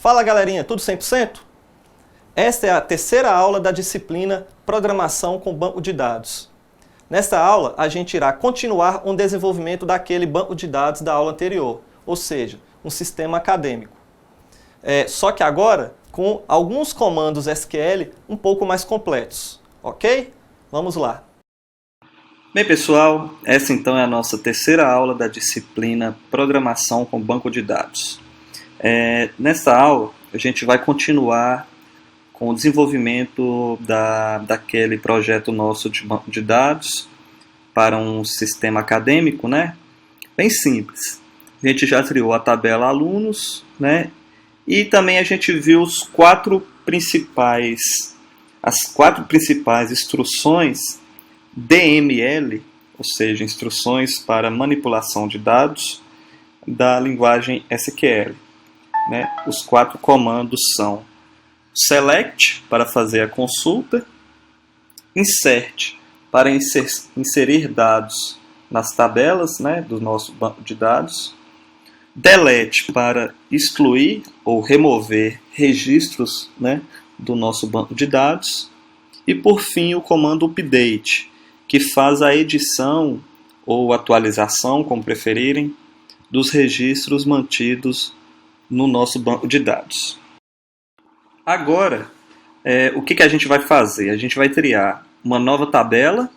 Fala galerinha, tudo 100%? Esta é a terceira aula da disciplina Programação com Banco de Dados. Nesta aula, a gente irá continuar um desenvolvimento daquele banco de dados da aula anterior, ou seja, um sistema acadêmico. Só que agora, com alguns comandos SQL um pouco mais completos, ok? Vamos lá. Bem pessoal, essa então é a nossa terceira aula da disciplina Programação com Banco de Dados. Nesta aula, a gente vai continuar com o desenvolvimento daquele projeto nosso de banco de dados para um sistema acadêmico, né? Bem simples. A gente já criou a tabela alunos, né? E também a gente viu as quatro principais instruções DML, ou seja, instruções para manipulação de dados da linguagem SQL. Né? Os quatro comandos são select, para fazer a consulta, insert, para inserir dados nas tabelas, né, do nosso banco de dados, delete, para excluir ou remover registros, né, do nosso banco de dados, e por fim o comando update, que faz a edição ou atualização, como preferirem, dos registros mantidos no nosso banco de dados. Agora, o que a gente vai fazer? A gente vai criar uma nova tabela,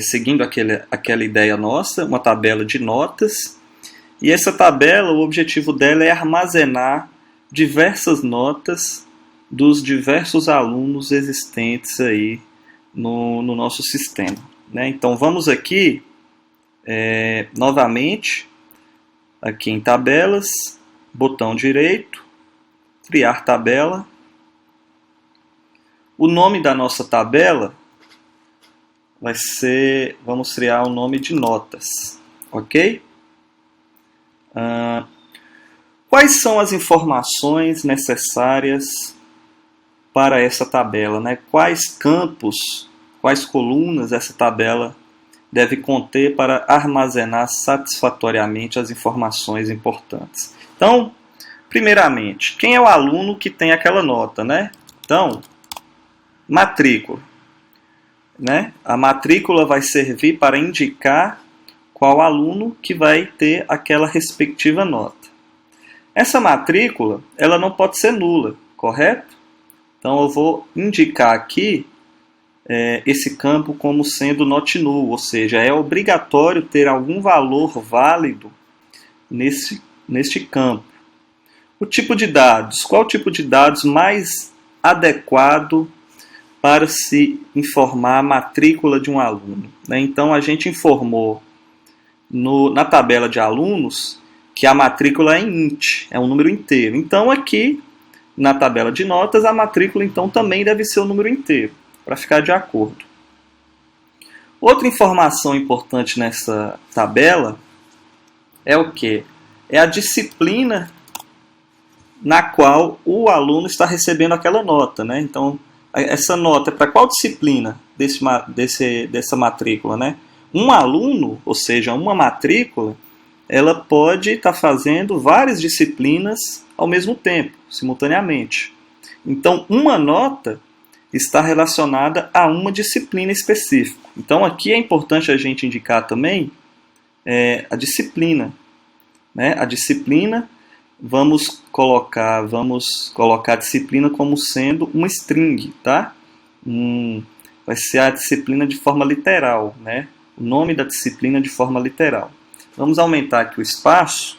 seguindo aquela ideia nossa, uma tabela de notas. E essa tabela, o objetivo dela é armazenar diversas notas dos diversos alunos existentes aí no nosso sistema. Né? Então vamos aqui, novamente, aqui em tabelas, botão direito, criar tabela. O nome da nossa tabela vai ser, vamos criar o nome de notas, ok? Quais são as informações necessárias para essa tabela, né? Quais campos, quais colunas essa tabela deve conter para armazenar satisfatoriamente as informações importantes? Então, primeiramente, quem é o aluno que tem aquela nota, né? Então, matrícula. Né? A matrícula vai servir para indicar qual aluno que vai ter aquela respectiva nota. Essa matrícula, ela não pode ser nula, correto? Então eu vou indicar aqui esse campo como sendo not null, ou seja, é obrigatório ter algum valor válido neste campo. O tipo de dados. Qual o tipo de dados mais adequado para se informar a matrícula de um aluno? Né? Então a gente informou na tabela de alunos que a matrícula é int, é um número inteiro. Então aqui na tabela de notas a matrícula então também deve ser um número inteiro, para ficar de acordo. Outra informação importante nessa tabela é o quê? É a disciplina na qual o aluno está recebendo aquela nota. Né? Então, essa nota é para qual disciplina dessa matrícula? Né? Um aluno, ou seja, uma matrícula, ela pode estar fazendo várias disciplinas ao mesmo tempo, simultaneamente. Então, uma nota está relacionada a uma disciplina específica. Então, aqui é importante a gente indicar também a disciplina. Né? A disciplina, vamos colocar a disciplina como sendo uma string, tá? Vai ser a disciplina de forma literal, né? O nome da disciplina de forma literal. Vamos aumentar aqui o espaço,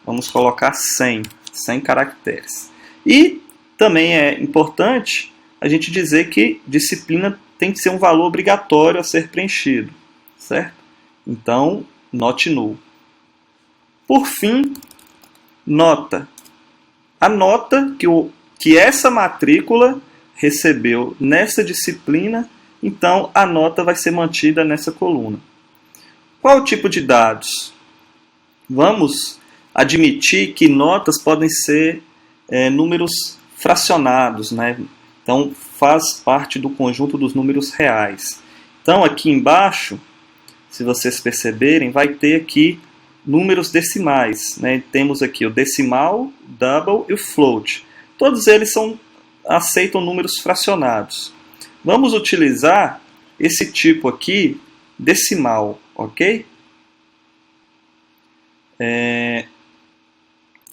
vamos colocar 100 caracteres. E também é importante a gente dizer que disciplina tem que ser um valor obrigatório a ser preenchido, certo? Então, not null. Por fim, nota. A nota que essa matrícula recebeu nessa disciplina, então a nota vai ser mantida nessa coluna. Qual o tipo de dados? Vamos admitir que notas podem ser números fracionados, né? Então faz parte do conjunto dos números reais. Então aqui embaixo, se vocês perceberem, vai ter aqui números decimais, né? Temos aqui o decimal, double e o float. Todos eles aceitam números fracionados. Vamos utilizar esse tipo aqui, decimal, ok?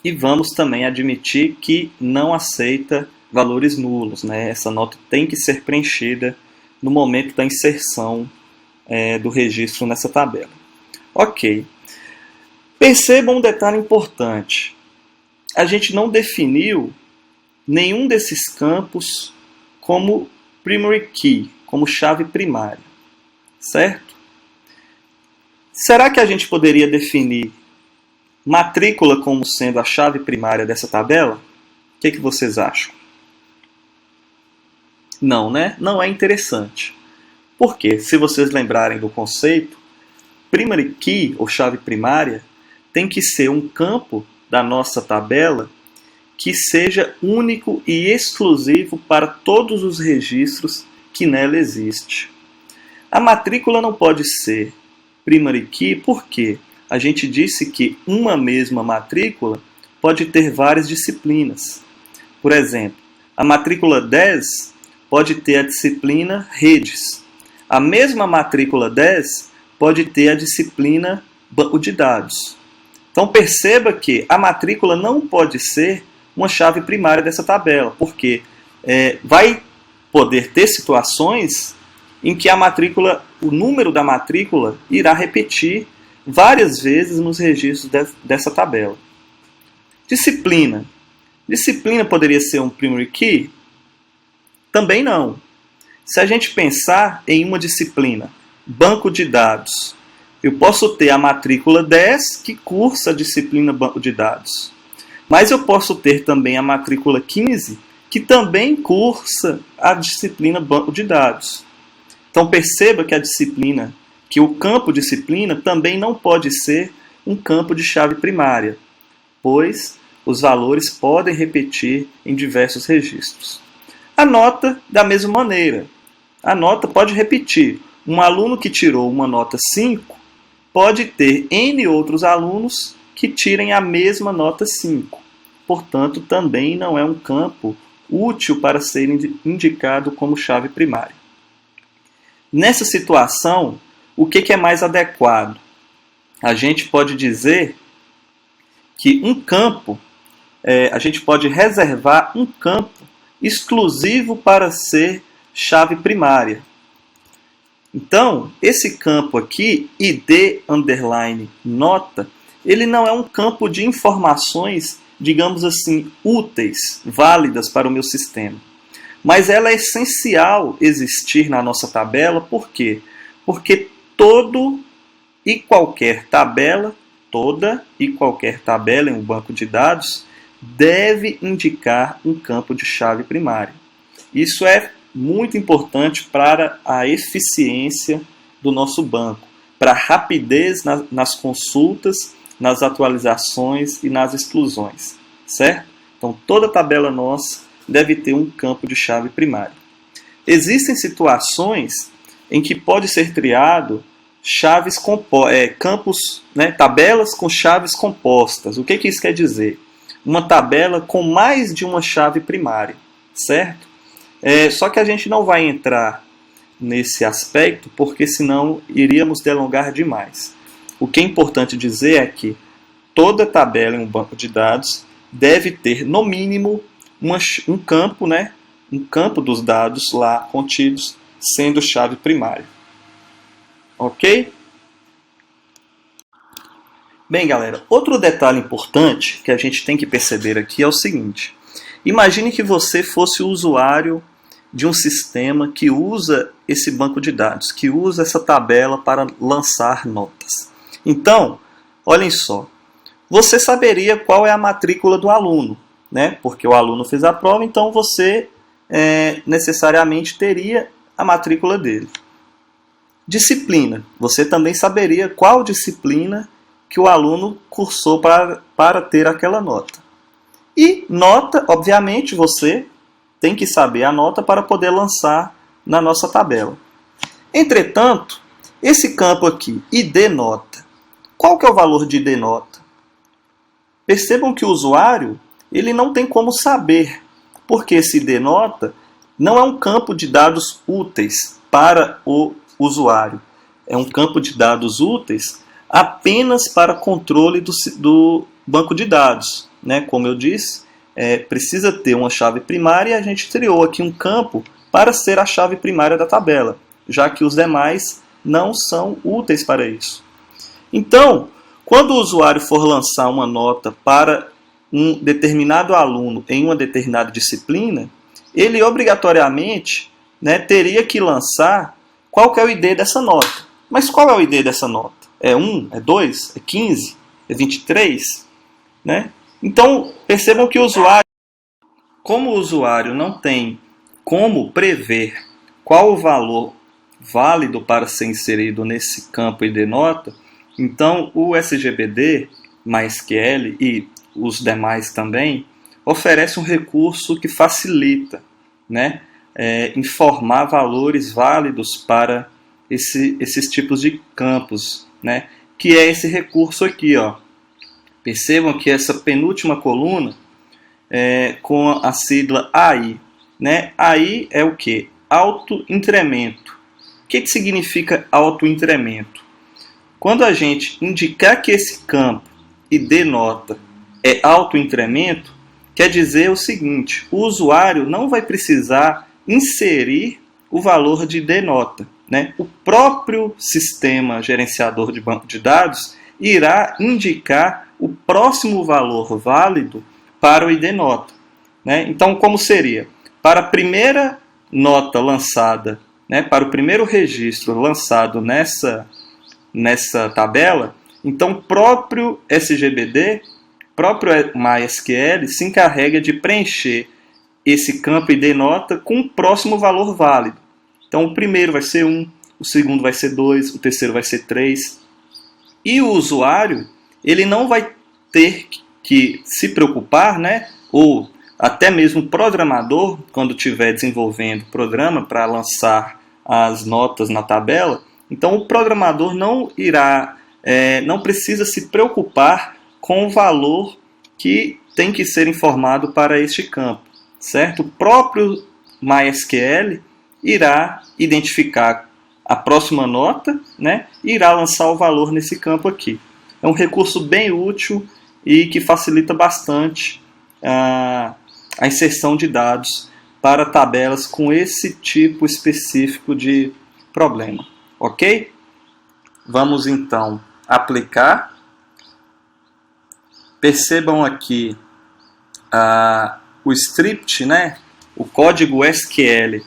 E vamos também admitir que não aceita valores nulos, né? Essa nota tem que ser preenchida no momento da inserção do registro nessa tabela. Ok. Percebam um detalhe importante. A gente não definiu nenhum desses campos como primary key, como chave primária, certo? Será que a gente poderia definir matrícula como sendo a chave primária dessa tabela? O que vocês acham? Não, né? Não é interessante. Por quê? Se vocês lembrarem do conceito, primary key, ou chave primária, tem que ser um campo da nossa tabela que seja único e exclusivo para todos os registros que nela existe. A matrícula não pode ser primary key porque a gente disse que uma mesma matrícula pode ter várias disciplinas. Por exemplo, a matrícula 10 pode ter a disciplina redes. A mesma matrícula 10 pode ter a disciplina banco de dados. Então perceba que a matrícula não pode ser uma chave primária dessa tabela, porque vai poder ter situações em que o número da matrícula irá repetir várias vezes nos registros dessa tabela. Disciplina. Disciplina poderia ser um primary key? Também não. Se a gente pensar em uma disciplina, banco de dados, eu posso ter a matrícula 10 que cursa a disciplina banco de dados. Mas eu posso ter também a matrícula 15 que também cursa a disciplina banco de dados. Então perceba que o campo disciplina também não pode ser um campo de chave primária, pois os valores podem repetir em diversos registros. A nota, da mesma maneira. A nota pode repetir. Um aluno que tirou uma nota 5 pode ter N outros alunos que tirem a mesma nota 5. Portanto, também não é um campo útil para ser indicado como chave primária. Nessa situação, o que é mais adequado? A gente pode dizer que um campo, a gente pode reservar um campo exclusivo para ser chave primária. Então, esse campo aqui, id underline nota, ele não é um campo de informações, digamos assim, úteis, válidas para o meu sistema. Mas ela é essencial existir na nossa tabela, por quê? Porque toda e qualquer tabela em um banco de dados deve indicar um campo de chave primária. Isso é muito importante para a eficiência do nosso banco, para a rapidez nas consultas, nas atualizações e nas exclusões, certo? Então toda tabela nossa deve ter um campo de chave primária. Existem situações em que pode ser criado campos, tabelas com chaves compostas. O que isso quer dizer? Uma tabela com mais de uma chave primária, certo? Só que a gente não vai entrar nesse aspecto, porque senão iríamos delongar demais. O que é importante dizer é que toda tabela em um banco de dados deve ter, no mínimo, um campo, um campo dos dados lá contidos, sendo chave primária. Ok? Bem, galera, outro detalhe importante que a gente tem que perceber aqui é o seguinte. Imagine que você fosse o usuário de um sistema que usa esse banco de dados, que usa essa tabela para lançar notas. Então, olhem só, você saberia qual é a matrícula do aluno, porque o aluno fez a prova, então você necessariamente teria a matrícula dele. Disciplina, você também saberia qual disciplina que o aluno cursou para ter aquela nota. E nota, obviamente, você tem que saber a nota para poder lançar na nossa tabela. Entretanto, esse campo aqui, id nota, qual que é o valor de ID nota? Percebam que o usuário ele não tem como saber, porque esse ID nota não é um campo de dados úteis para o usuário. É um campo de dados úteis apenas para controle do banco de dados. Né? Como eu disse, precisa ter uma chave primária e a gente criou aqui um campo para ser a chave primária da tabela, já que os demais não são úteis para isso. Então, quando o usuário for lançar uma nota para um determinado aluno em uma determinada disciplina, ele obrigatoriamente, né, teria que lançar qual que é o ID dessa nota. Mas qual é o ID dessa nota? É 1? É 2? É 15? É 23? Né? Então, percebam que o usuário, como o usuário não tem como prever qual o valor válido para ser inserido nesse campo ID nota, então o SGBD, MySQL e os demais também, oferece um recurso que facilita, né, informar valores válidos para esses tipos de campos, né, que é esse recurso aqui. Ó. Percebam que essa penúltima coluna com a sigla AI. Né? AI é o que? Autoincremento. O que significa autoincremento? Quando a gente indicar que esse campo ID nota é autoincremento, quer dizer o seguinte: o usuário não vai precisar inserir o valor de ID nota. Né? O próprio sistema gerenciador de banco de dados irá indicar o próximo valor válido para o ID nota. Né? Então, como seria? Para a primeira nota lançada, né, para o primeiro registro lançado nessa tabela, então o próprio SGBD, próprio MySQL, se encarrega de preencher esse campo ID nota com o próximo valor válido. Então o primeiro vai ser 1, o segundo vai ser 2, o terceiro vai ser 3. E o usuário, ele não vai ter que se preocupar, né, ou até mesmo o programador, quando estiver desenvolvendo o programa para lançar as notas na tabela, então o programador não precisa se preocupar com o valor que tem que ser informado para este campo, certo? O próprio MySQL irá identificar a próxima nota, né, e irá lançar o valor nesse campo aqui. É um recurso bem útil e que facilita bastante a inserção de dados para tabelas com esse tipo específico de problema. Ok? Vamos então aplicar. Percebam aqui o script, né? O código SQL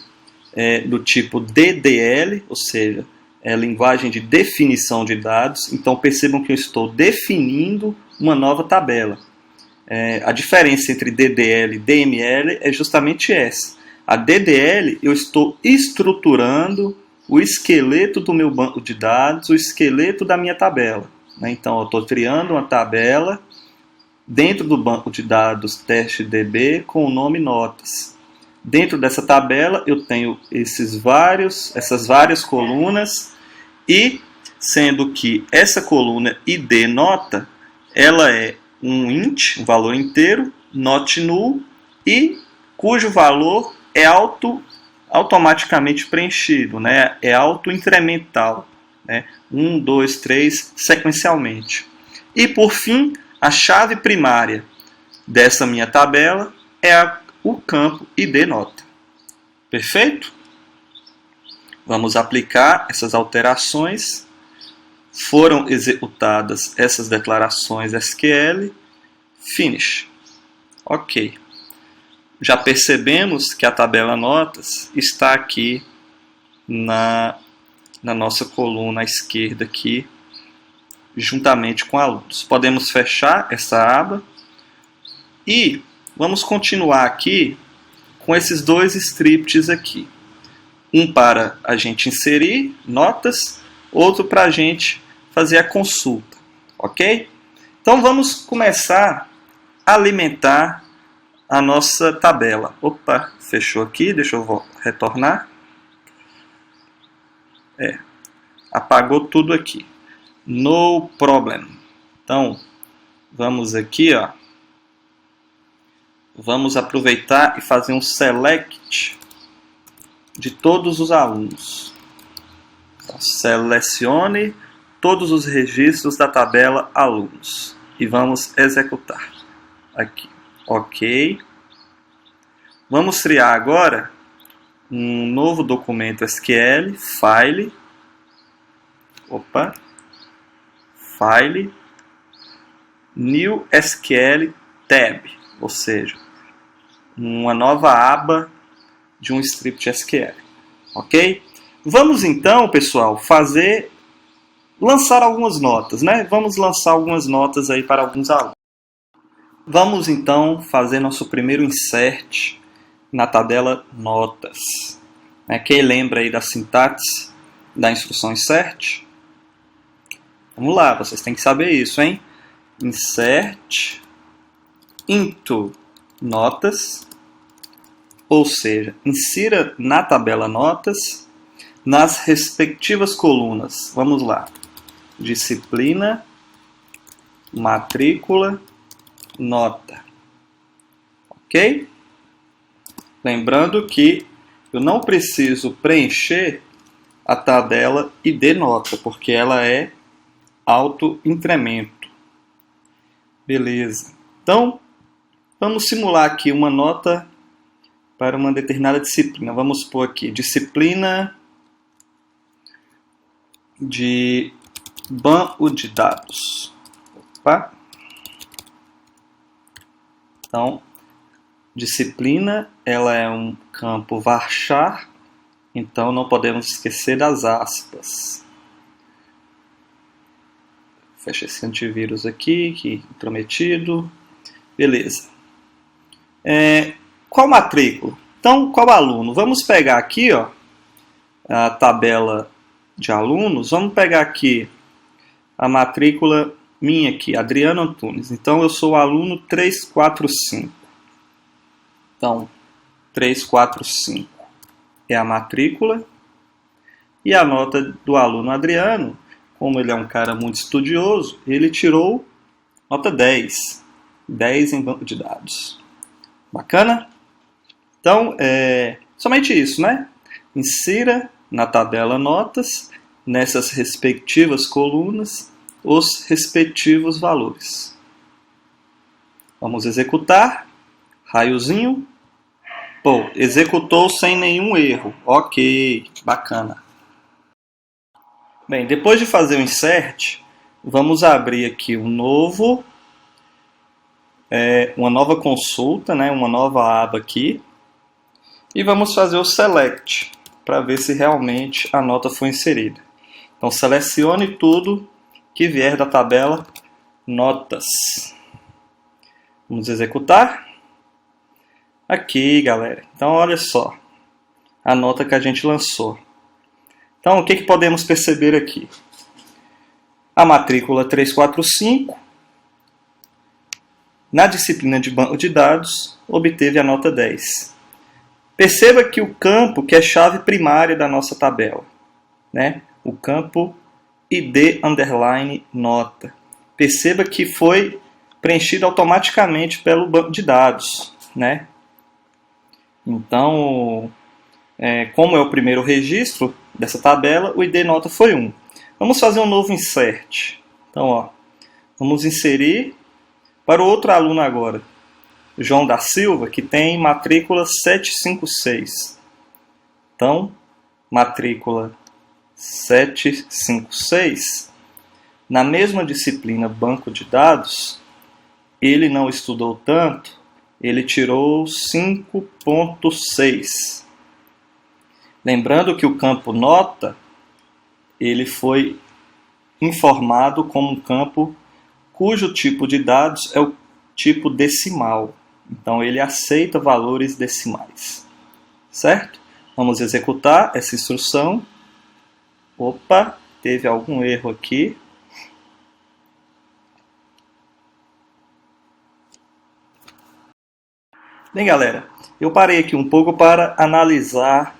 do tipo DDL, ou seja, é linguagem de definição de dados. Então percebam que eu estou definindo uma nova tabela. A diferença entre DDL e DML é justamente essa. A DDL, eu estou estruturando o esqueleto do meu banco de dados, o esqueleto da minha tabela. Então, eu estou criando uma tabela dentro do banco de dados TestDB com o nome notas. Dentro dessa tabela, eu tenho essas várias colunas e, sendo que essa coluna ID nota, ela é um int, um valor inteiro, not null, e cujo valor é automaticamente preenchido, né? É autoincremental, né? 1, 2, 3, sequencialmente. E por fim, a chave primária dessa minha tabela é o campo ID nota. Perfeito? Vamos aplicar essas alterações. Foram executadas essas declarações SQL. Finish. Ok. Já percebemos que a tabela notas está aqui na nossa coluna à esquerda aqui, juntamente com alunos. Podemos fechar essa aba e vamos continuar aqui com esses dois scripts aqui. Um para a gente inserir notas, outro para a gente fazer a consulta, ok? Então vamos começar a alimentar a nossa tabela. Opa, fechou aqui, deixa eu retornar. Apagou tudo aqui. No problem. Então, vamos aqui, ó. Vamos aproveitar e fazer um select de todos os alunos. Então, selecione todos os registros da tabela alunos. E vamos executar. Aqui. Ok. Vamos criar agora um novo documento SQL, File. File. New SQL Tab. Ou seja, uma nova aba de um script SQL. Ok? Vamos então, pessoal, lançar algumas notas, né? Vamos lançar algumas notas aí para alguns alunos. Vamos então fazer nosso primeiro insert na tabela notas. Quem lembra aí da sintaxe da instrução insert? Vamos lá, vocês têm que saber isso, hein? Insert into notas, ou seja, insira na tabela notas nas respectivas colunas. Vamos lá. Disciplina, matrícula, nota. Ok? Lembrando que eu não preciso preencher a tabela ID nota, porque ela é auto-incremento. Beleza. Então, vamos simular aqui uma nota para uma determinada disciplina. Vamos pôr aqui, disciplina de banco de dados. Opa. Então, disciplina, ela é um campo varchar, então não podemos esquecer das aspas. Fecha esse antivírus aqui, que intrometido. Beleza. Qual matrícula? Então, qual aluno? Vamos pegar aqui, ó, a tabela de alunos. Vamos pegar aqui a matrícula minha aqui, Adriano Antunes. Então, eu sou o aluno 345. Então, 345 é a matrícula. E a nota do aluno Adriano, como ele é um cara muito estudioso, ele tirou nota 10. 10 em banco de dados. Bacana? Então, somente isso, né? Insira na tabela notas, nessas respectivas colunas, os respectivos valores. Vamos executar. Raiozinho. Pô, executou sem nenhum erro. Ok, bacana. Bem, depois de fazer o insert, vamos abrir aqui uma nova consulta, né? Uma nova aba aqui. E vamos fazer o select, para ver se realmente a nota foi inserida. Então, selecione tudo que vier da tabela notas. Vamos executar. Aqui, galera. Então, olha só a nota que a gente lançou. Então, o que podemos perceber aqui? A matrícula 345, na disciplina de banco de dados, obteve a nota 10. Perceba que o campo, que é chave primária da nossa tabela, né? O campo ID underline nota. Perceba que foi preenchido automaticamente pelo banco de dados, né? Então, como é o primeiro registro dessa tabela, o ID nota foi 1. Vamos fazer um novo insert. Então, ó, vamos inserir para o outro aluno agora, João da Silva, que tem matrícula 756. Então, matrícula 756, na mesma disciplina banco de dados, ele não estudou tanto, ele tirou 5.6. Lembrando que o campo nota, ele foi informado como um campo cujo tipo de dados é o tipo decimal. Então, ele aceita valores decimais. Certo? Vamos executar essa instrução. Opa, teve algum erro aqui. Bem, galera, eu parei aqui um pouco para analisar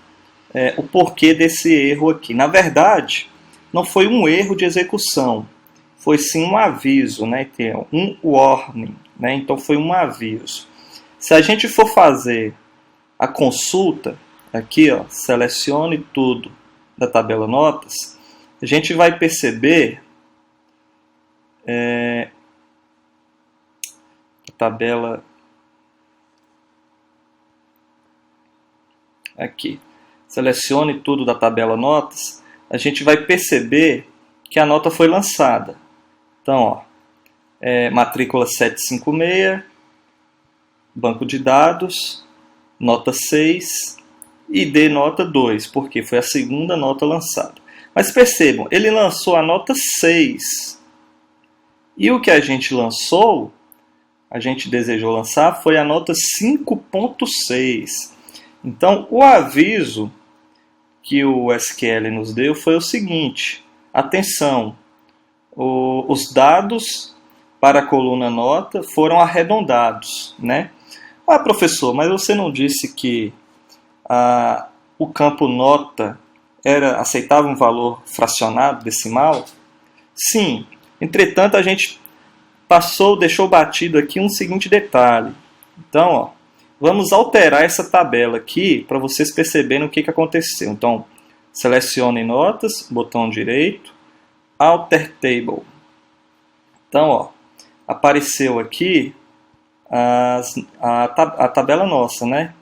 o porquê desse erro aqui. Na verdade, não foi um erro de execução, foi sim um aviso, né? Tem um warning, né? Então foi um aviso. Se a gente for fazer a consulta, aqui, ó, selecione tudo da tabela notas, a gente vai perceber a tabela aqui, selecione tudo da tabela notas, a gente vai perceber que a nota foi lançada. Então, ó, matrícula 756, banco de dados, nota 6, ID nota 2, porque foi a segunda nota lançada. Mas percebam, ele lançou a nota 6. E o que a gente lançou, a gente desejou lançar, foi a nota 5.6. Então, o aviso que o SQL nos deu foi o seguinte: atenção, os dados para a coluna nota foram arredondados, né? Ah, professor, mas você não disse que o campo nota aceitava um valor fracionado, decimal? Sim, entretanto a gente deixou batido aqui um seguinte detalhe. Então, ó, vamos alterar essa tabela aqui para vocês perceberem o que aconteceu. Então, selecione notas, botão direito, Alter Table. Então, ó, apareceu aqui a tabela nossa, né?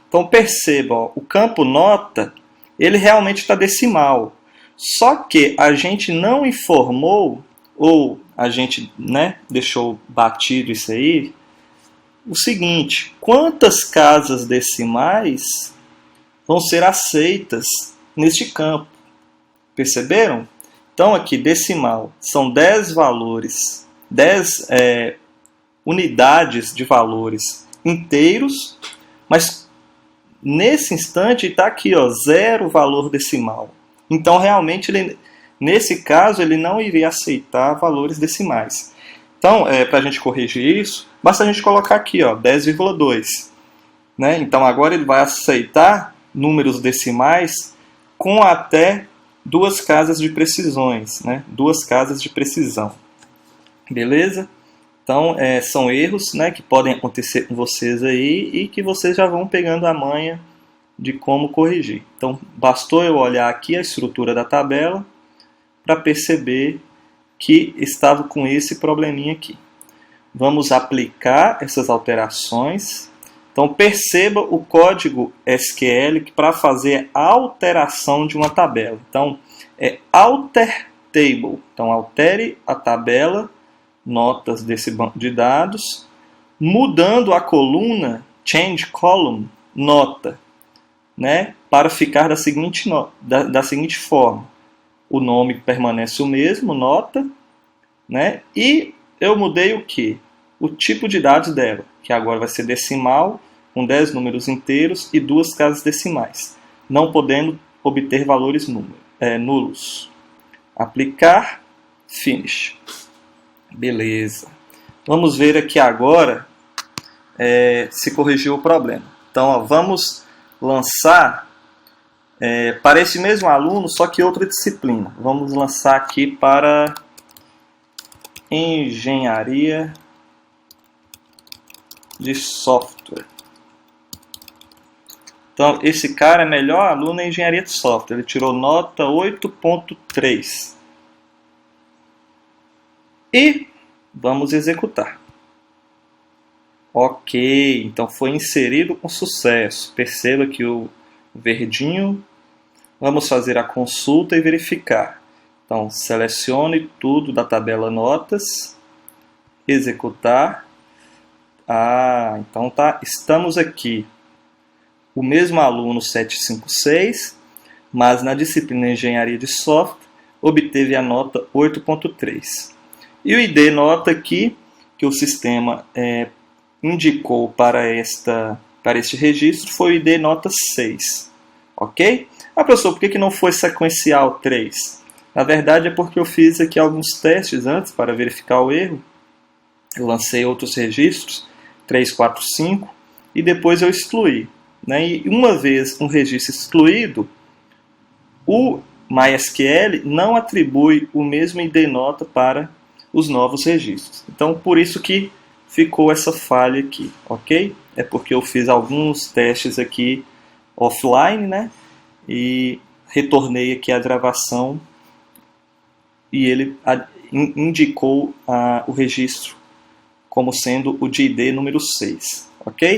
Então perceba, ó, o campo nota, ele realmente está decimal. Só que a gente não informou, ou a gente, né, deixou batido isso aí, o seguinte: quantas casas decimais vão ser aceitas neste campo? Perceberam? Então aqui, decimal, são 10 valores, 10 unidades de valores inteiros, mas nesse instante está aqui, ó, 0 valor decimal. Então realmente, nesse caso, ele não iria aceitar valores decimais. Então, para a gente corrigir isso, basta a gente colocar aqui, ó, 10,2. Né? Então agora ele vai aceitar números decimais com até 2 casas de precisões, né? 2 casas de precisão. Beleza? Então, são erros, né, que podem acontecer com vocês aí e que vocês já vão pegando a manha de como corrigir. Então, bastou eu olhar aqui a estrutura da tabela para perceber que estava com esse probleminha aqui. Vamos aplicar essas alterações. Então, perceba o código SQL para fazer a alteração de uma tabela. Então, é alter table. Então, altere a tabela, notas desse banco de dados, mudando a coluna, change column, nota, né, para ficar da seguinte forma. O nome permanece o mesmo, nota, né, e eu mudei o quê? O tipo de dados dela, que agora vai ser decimal, com 10 números inteiros e 2 casas decimais, não podendo obter valores nulos. Aplicar, finish. Beleza. Vamos ver aqui agora se corrigiu o problema. Então, ó, vamos lançar para esse mesmo aluno, só que outra disciplina. Vamos lançar aqui para Engenharia de Software. Então, esse cara é melhor aluno em Engenharia de Software. Ele tirou nota 8.3. E vamos executar. Ok, então foi inserido com sucesso. Perceba que o verdinho. Vamos fazer a consulta e verificar. Então, selecione tudo da tabela notas. Executar. Então tá, estamos aqui. O mesmo aluno 756, mas na disciplina Engenharia de Software, obteve a nota 8.3. E o ID nota aqui, que o sistema indicou para este registro, foi o ID nota 6. Ok? Professor, por que não foi sequencial 3? Na verdade é porque eu fiz aqui alguns testes antes para verificar o erro. Eu lancei outros registros, 3, 4, 5, e depois eu excluí. Né? E uma vez um registro excluído, o MySQL não atribui o mesmo ID nota para os novos registros. Então, por isso que ficou essa falha aqui, ok? É porque eu fiz alguns testes aqui offline, né? E retornei aqui a gravação e ele indicou o registro como sendo o de ID número 6, ok?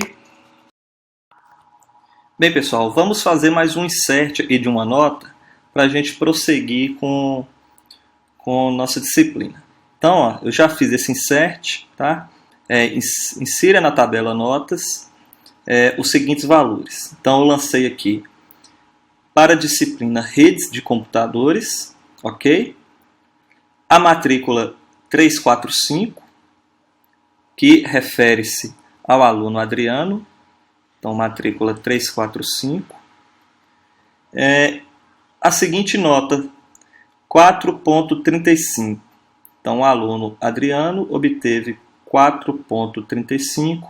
Bem, pessoal, vamos fazer mais um insert aqui de uma nota para a gente prosseguir com nossa disciplina. Então, ó, eu já fiz esse insert, tá? Insira na tabela notas os seguintes valores. Então, eu lancei aqui para a disciplina redes de computadores, ok? A matrícula 345, que refere-se ao aluno Adriano. Então, matrícula 345. A seguinte nota, 4.35. Então, o aluno Adriano obteve 4.35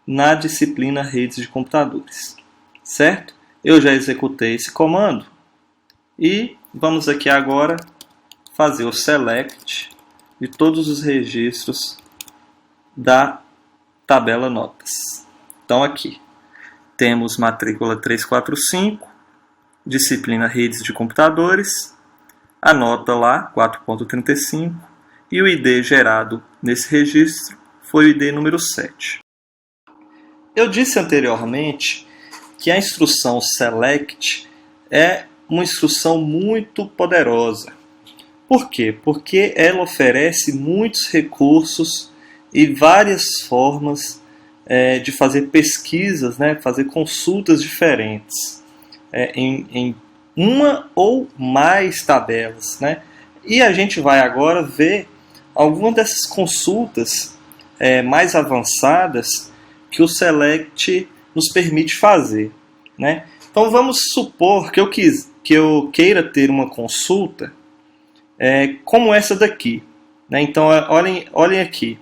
na disciplina redes de computadores. Certo? Eu já executei esse comando e vamos aqui agora fazer o select de todos os registros da tabela notas. Então, aqui temos matrícula 345, disciplina redes de computadores, a nota lá, 4.35, e o ID gerado nesse registro foi o ID número 7. Eu disse anteriormente que a instrução select é uma instrução muito poderosa. Por quê? Porque ela oferece muitos recursos e várias formas de fazer pesquisas, né, fazer consultas diferentes em uma ou mais tabelas, né? E a gente vai agora ver algumas dessas consultas mais avançadas que o select nos permite fazer, né? Então vamos supor que eu queira ter uma consulta como essa daqui, né? Então olhem aqui,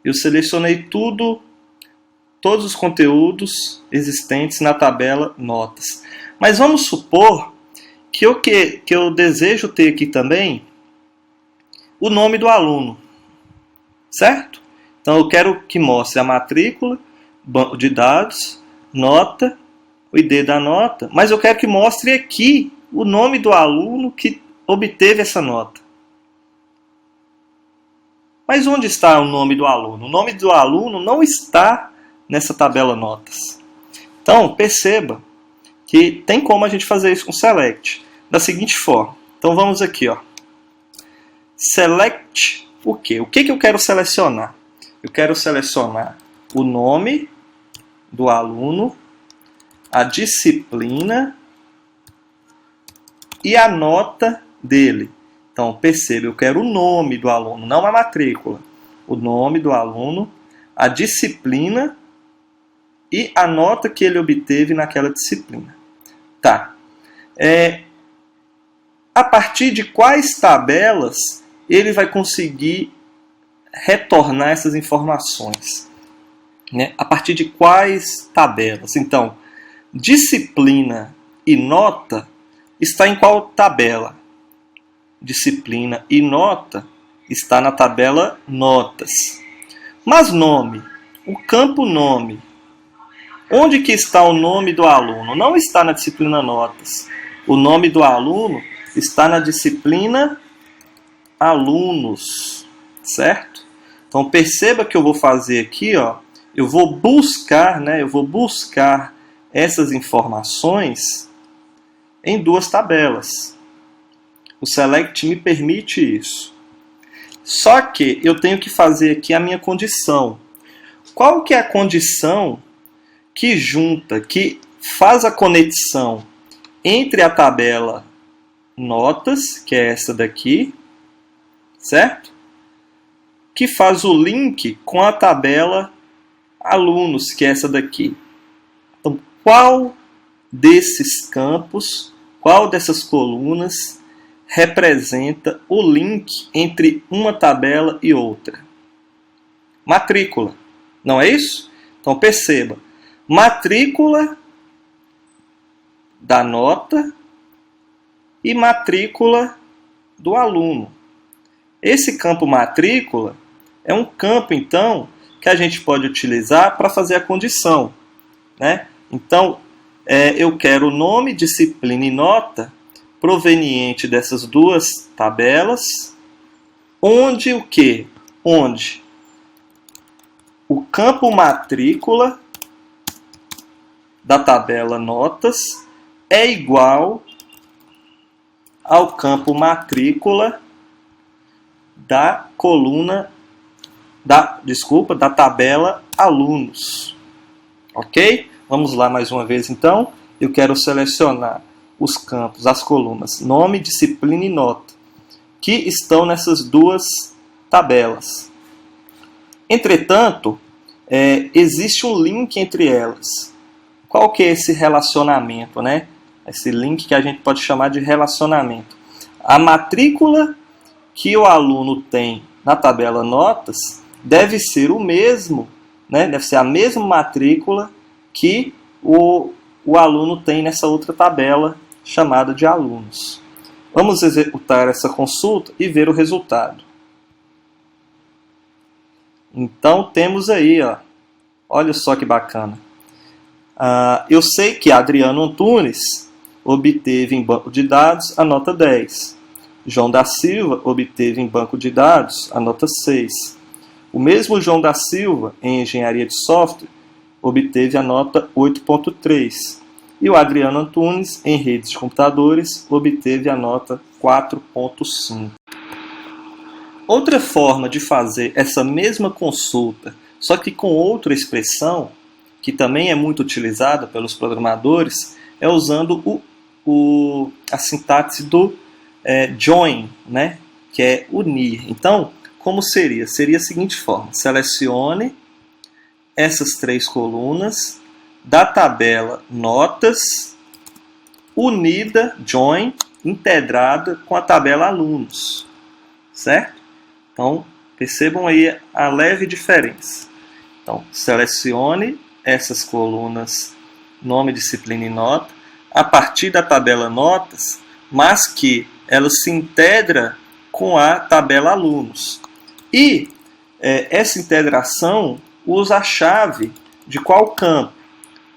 eu selecionei todos os conteúdos existentes na tabela notas. Mas vamos supor que eu desejo ter aqui também o nome do aluno, certo? Então eu quero que mostre a matrícula, banco de dados, nota, o ID da nota, mas eu quero que mostre aqui o nome do aluno que obteve essa nota. Mas onde está o nome do aluno? O nome do aluno não está nessa tabela notas. Então, perceba que tem como a gente fazer isso com select da seguinte forma. Então vamos aqui, ó. Select o quê? O que eu quero selecionar? Eu quero selecionar o nome do aluno, a disciplina e a nota dele. Então, perceba, eu quero o nome do aluno, não a matrícula. O nome do aluno, a disciplina e a nota que ele obteve naquela disciplina. Tá. A partir de quais tabelas ele vai conseguir retornar essas informações? Né? A partir de quais tabelas? Então, disciplina e nota está em qual tabela? Disciplina e nota está na tabela notas. Mas nome, o campo nome, onde que está o nome do aluno? Não está na disciplina notas. O nome do aluno está na disciplina alunos, certo? Então perceba que eu vou fazer aqui, ó, eu vou buscar essas informações em duas tabelas. O select me permite isso. Só que eu tenho que fazer aqui a minha condição. Qual que é a condição que junta, que faz a conexão entre a tabela notas, que é essa daqui, certo? Que faz o link com a tabela alunos, que é essa daqui. Então, qual desses campos, qual dessas colunas representa o link entre uma tabela e outra? Matrícula, não é isso? Então perceba, matrícula da nota e matrícula do aluno. Esse campo matrícula é um campo, então, que a gente pode utilizar para fazer a condição, né? Então, eu quero o nome, disciplina e nota proveniente dessas duas tabelas, onde o quê? Onde o campo matrícula da tabela notas é igual ao campo matrícula da coluna da tabela alunos. Ok? Vamos lá mais uma vez então. Eu quero selecionar os campos, as colunas nome, disciplina e nota, que estão nessas duas tabelas. Entretanto, existe um link entre elas. Qual que é esse relacionamento, né? Esse link que a gente pode chamar de relacionamento. A matrícula que o aluno tem na tabela notas deve ser o mesmo, né? Deve ser a mesma matrícula que o aluno tem nessa outra tabela chamada de alunos. Vamos executar essa consulta e ver o resultado. Então temos aí, ó, olha só que bacana. Eu sei que Adriano Antunes obteve em banco de dados a nota 10. João da Silva obteve em banco de dados a nota 6. O mesmo João da Silva, em engenharia de software, obteve a nota 8.3. E o Adriano Antunes, em redes de computadores, obteve a nota 4.5. Outra forma de fazer essa mesma consulta, só que com outra expressão, que também é muito utilizada pelos programadores, é usando a sintaxe do join, né? Que é unir. Então, como seria? Seria a seguinte forma: selecione essas três colunas da tabela notas, unida, join, integrada com a tabela alunos. Certo? Então, percebam aí a leve diferença. Então, selecione essas colunas nome, disciplina e nota a partir da tabela notas, mas que ela se integra com a tabela alunos. E essa integração usa a chave de qual campo?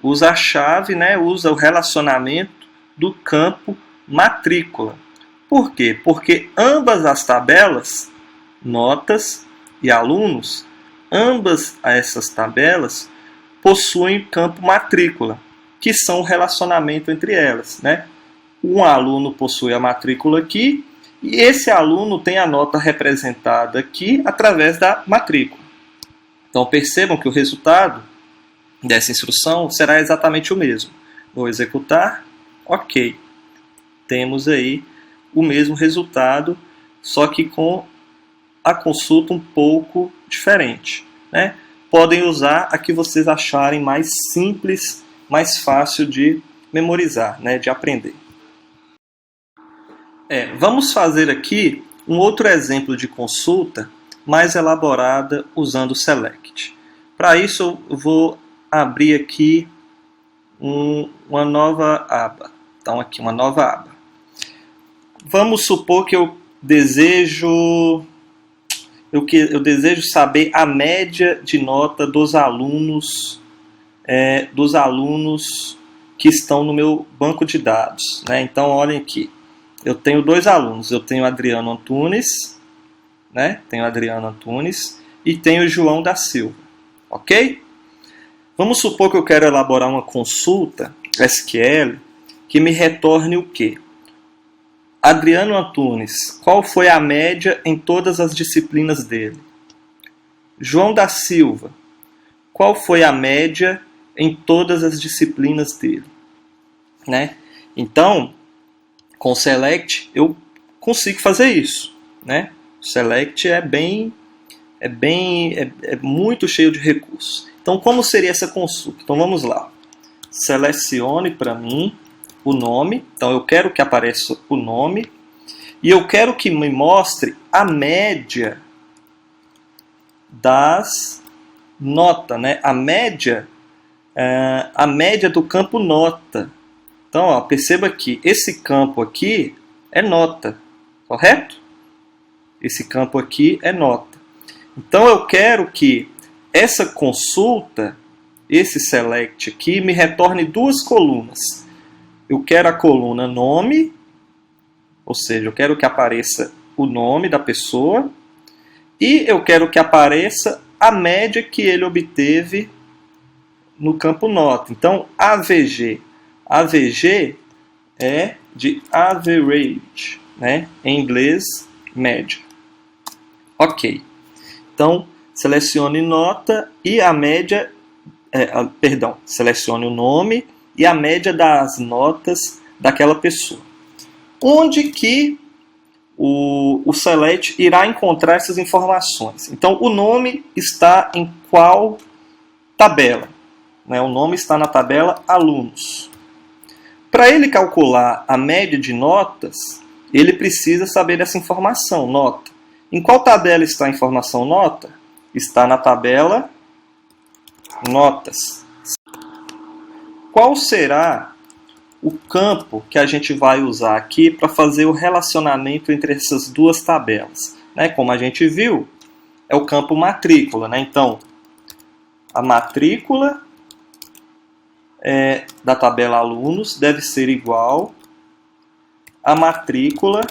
Usa a chave, né, usa o relacionamento do campo matrícula. Por quê? Porque ambas as tabelas, notas e alunos, ambas essas tabelas possuem campo matrícula, que são o relacionamento entre elas, né? Um aluno possui a matrícula aqui, e esse aluno tem a nota representada aqui através da matrícula. Então percebam que o resultado dessa instrução será exatamente o mesmo. Vou executar, ok. Temos aí o mesmo resultado, só que com a consulta um pouco diferente, né? Podem usar a que vocês acharem mais simples, mais fácil de memorizar, né? De aprender. Vamos fazer aqui um outro exemplo de consulta mais elaborada usando o select. Para isso eu vou abrir aqui uma nova aba. Então aqui uma nova aba. Vamos supor que eu desejo saber a média de nota dos alunos que estão no meu banco de dados, né? Então olhem aqui. Eu tenho dois alunos, eu tenho Adriano Antunes, né? Tenho Adriano Antunes e tenho João da Silva, ok? Vamos supor que eu quero elaborar uma consulta SQL que me retorne o quê? Adriano Antunes, qual foi a média em todas as disciplinas dele? João da Silva, qual foi a média em todas as disciplinas dele? Né? Então, com o select eu consigo fazer isso, né? O select é muito cheio de recursos. Então, como seria essa consulta? Então, vamos lá. Selecione para mim o nome. Então, eu quero que apareça o nome e eu quero que me mostre a média das notas, né? A média do campo nota. Então, ó, perceba que esse campo aqui é nota, correto? Esse campo aqui é nota. Então eu quero que essa consulta, esse select aqui, me retorne duas colunas. Eu quero a coluna nome, ou seja, eu quero que apareça o nome da pessoa, e eu quero que apareça a média que ele obteve no campo nota. Então, AVG. AVG é de average, né? Em inglês, média. Ok. Então, selecione nota e a média... selecione o nome e a média das notas daquela pessoa. Onde que o select irá encontrar essas informações? Então, o nome está em qual tabela? O nome está na tabela alunos. Para ele calcular a média de notas, ele precisa saber dessa informação, nota. Em qual tabela está a informação nota? Está na tabela notas. Qual será o campo que a gente vai usar aqui para fazer o relacionamento entre essas duas tabelas? Como a gente viu, é o campo matrícula. Então, a matrícula da tabela alunos deve ser igual à matrícula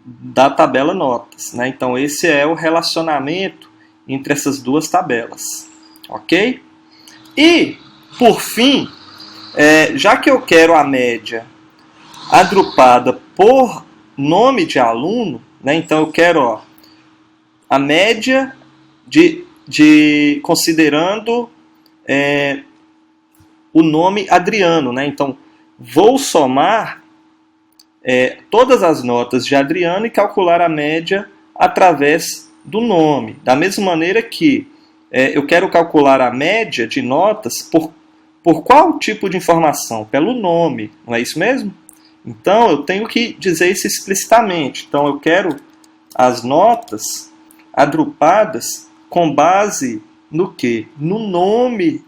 da tabela notas. Então, esse é o relacionamento entre essas duas tabelas. Ok? E, por fim, já que eu quero a média agrupada por nome de aluno, então eu quero a média considerando o nome Adriano. Então, vou somar todas as notas de Adriano e calcular a média através do nome. Da mesma maneira que eu quero calcular a média de notas por qual tipo de informação? Pelo nome, não é isso mesmo? Então, eu tenho que dizer isso explicitamente. Então, eu quero as notas agrupadas com base no quê? No nome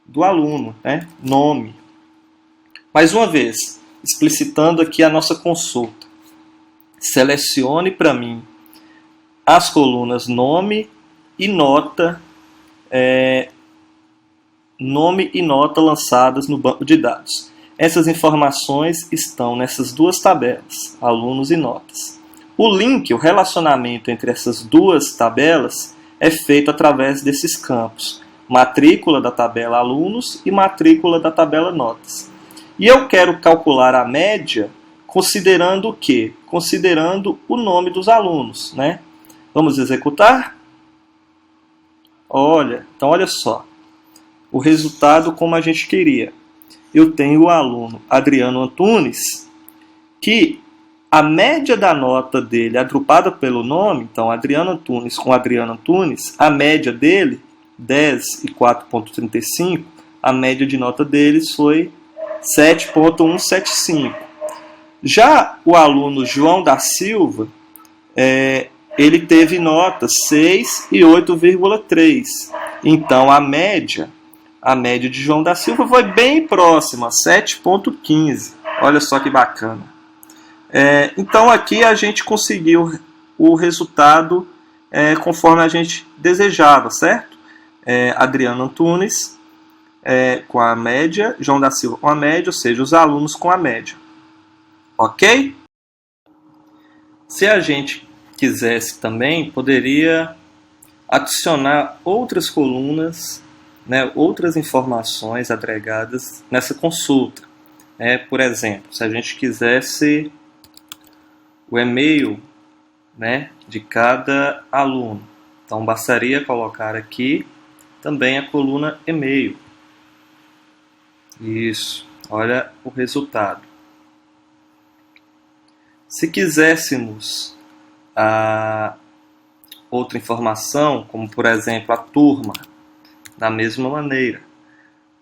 do aluno, Nome. Mais uma vez, explicitando aqui a nossa consulta. Selecione para mim as colunas nome e nota, lançadas no banco de dados. Essas informações estão nessas duas tabelas, alunos e notas. O link, o relacionamento entre essas duas tabelas é feito através desses campos. Matrícula da tabela alunos e matrícula da tabela notas. E eu quero calcular a média considerando o quê? Considerando o nome dos alunos. Vamos executar? Então olha só. O resultado como a gente queria. Eu tenho o aluno Adriano Antunes, que a média da nota dele, agrupada pelo nome, então Adriano Antunes com Adriano Antunes, a média dele, 10 e 4,35, a média de nota deles foi 7,175. Já o aluno João da Silva, ele teve notas 6 e 8,3. Então, a média de João da Silva foi bem próxima, 7,15. Olha só que bacana. Então, aqui a gente conseguiu o resultado conforme a gente desejava, certo? Adriano Antunes com a média, João da Silva com a média, ou seja, os alunos com a média. Ok? Se a gente quisesse também, poderia adicionar outras colunas, outras informações agregadas nessa consulta. Por exemplo, se a gente quisesse o e-mail de cada aluno, então bastaria colocar aqui também a coluna e-mail. Isso, olha o resultado. Se quiséssemos outra informação, como por exemplo a turma, da mesma maneira,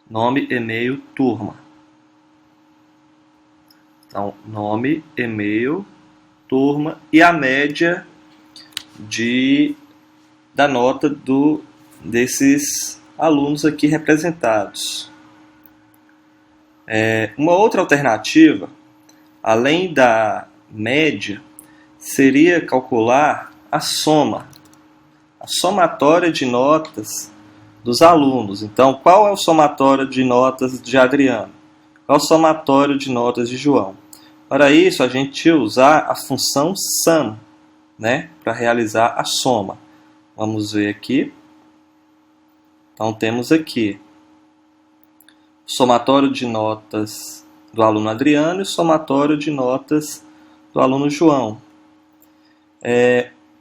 nome, e-mail, turma. Então, nome, e-mail, turma e a média da nota desses alunos aqui representados. Uma outra alternativa, além da média, seria calcular a soma, a somatória de notas dos alunos. Então, qual é o somatório de notas de Adriano? Qual é o somatório de notas de João? Para isso, a gente ia usar a função sum, né, para realizar a soma. Vamos ver aqui. Então, temos aqui o somatório de notas do aluno Adriano e o somatório de notas do aluno João.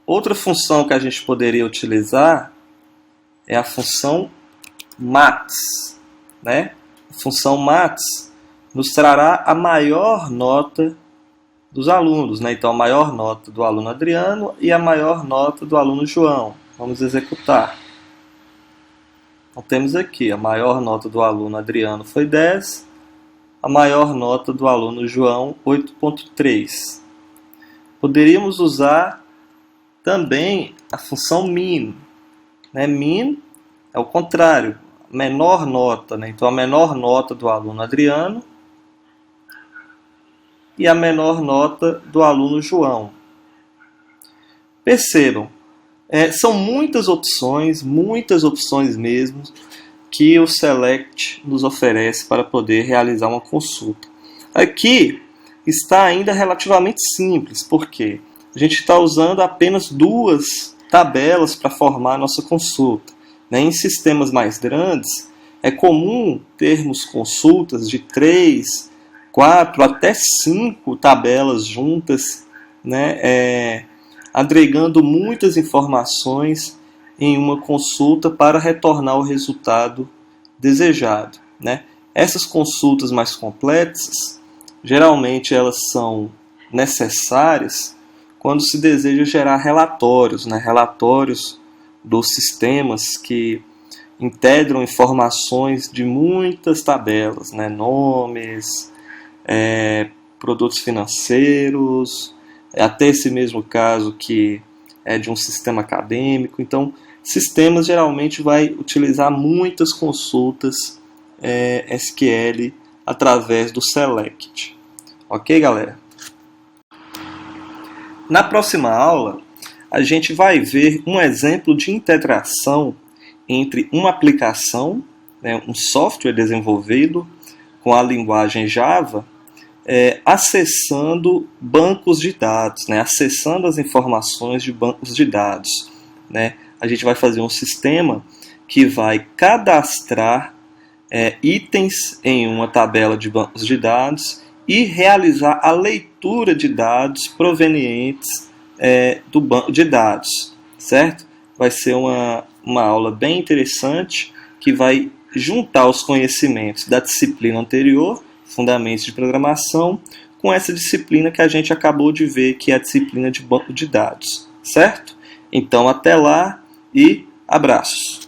Outra função que a gente poderia utilizar é a função max, né? A função max nos trará a maior nota dos alunos, né? Então, a maior nota do aluno Adriano e a maior nota do aluno João. Vamos executar. Então, temos aqui a maior nota do aluno Adriano foi 10, a maior nota do aluno João, 8,3. Poderíamos usar também a função min, né? Min é o contrário, a menor nota, né? Então, a menor nota do aluno Adriano e a menor nota do aluno João. Percebam, são muitas opções mesmo, que o Select nos oferece para poder realizar uma consulta. Aqui está ainda relativamente simples, porque a gente está usando apenas 2 tabelas para formar a nossa consulta. Em sistemas mais grandes, é comum termos consultas de 3, 4 até 5 tabelas juntas, né, agregando muitas informações em uma consulta para retornar o resultado desejado, né? Essas consultas mais complexas, geralmente elas são necessárias quando se deseja gerar relatórios, né? Relatórios dos sistemas que integram informações de muitas tabelas, né? Nomes, produtos financeiros, até esse mesmo caso que é de um sistema acadêmico. Então, sistemas geralmente vai utilizar muitas consultas SQL através do Select. Ok, galera? Na próxima aula, a gente vai ver um exemplo de integração entre uma aplicação, né, um software desenvolvido com a linguagem Java, acessando bancos de dados, né, acessando as informações de bancos de dados, né. A gente vai fazer um sistema que vai cadastrar itens em uma tabela de bancos de dados e realizar a leitura de dados provenientes do banco de dados, certo? Vai ser uma aula bem interessante que vai juntar os conhecimentos da disciplina anterior, Fundamentos de Programação, com essa disciplina que a gente acabou de ver, que é a disciplina de banco de dados, certo? Então, até lá e abraços!